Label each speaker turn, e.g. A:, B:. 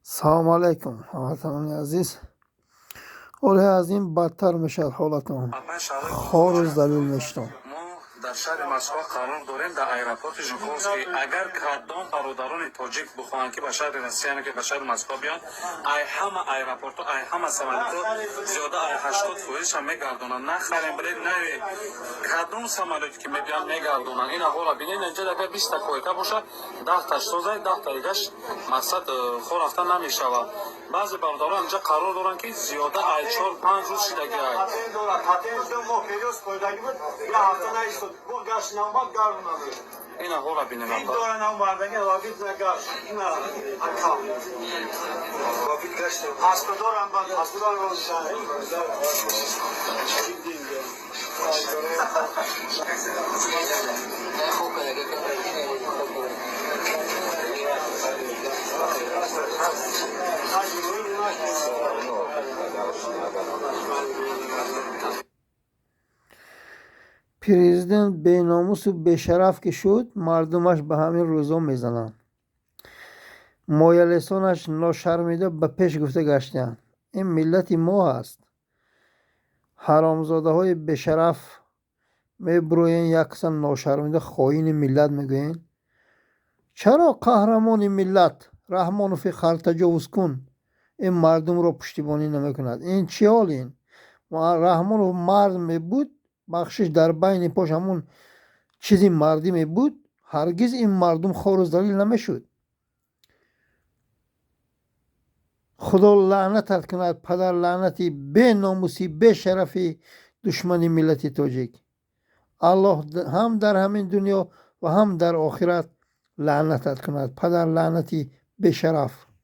A: سلام علیکم هموطنان عزیز. ولی از این بدتر میشد حالتون. خار و ذلیل میشتم.
B: در شهر مسکو قرار داریم در ایرپورت ژوکوفسکی اگر کدام برادران تاجیک بخواهند که به شهر رسیدن که به شهر مسکو بیان ای همه ایرپورت ای همه سمالت زیاده ای 80% هم میگردونن نخریم برید نه کدام سمالتی که میبیان میگردونن این حالا ببینید اینجا دیگه 20 تا کویته باشه 10 تا سوزای 10 تا دیگهش مقصد خور رفتن نمیشوه. بعضی برادران اینجا قرار دارن که زیاده ای 4-5 روز شدگی ای اینا حالا ببینید
C: این دوران هم بردگی رابط نگاش اینا اکام رابط گشت هسپتال هم بعد هسپتال رو شهر
A: پرزیدنت به ناموس و به شرف که شد مردمش به همین روزا میزنن. مایلسانش ناشرمیده به پیش گفته گشتن این ملت ما است. حرامزاده های به شرف میبروین یکسان ناشرمیده خواهین ملت میگوین چرا قهرمان ملت رحمان فی خلق تجاوز کن این مردم را پشتیبانی نمیکند؟ این چی حال این؟ رحمان و مرد می بود بخشش در بین پاش همون چیزی مردی می بود هرگز این مردم خار و ذلیل نمیشد. خدا لعنتت کند پدر لعنتی به ناموسی به شرفی دشمنی ملت تاجیک. الله هم در همین دنیا و هم در آخرت لعنتت کند پدر لعنتی به شرف.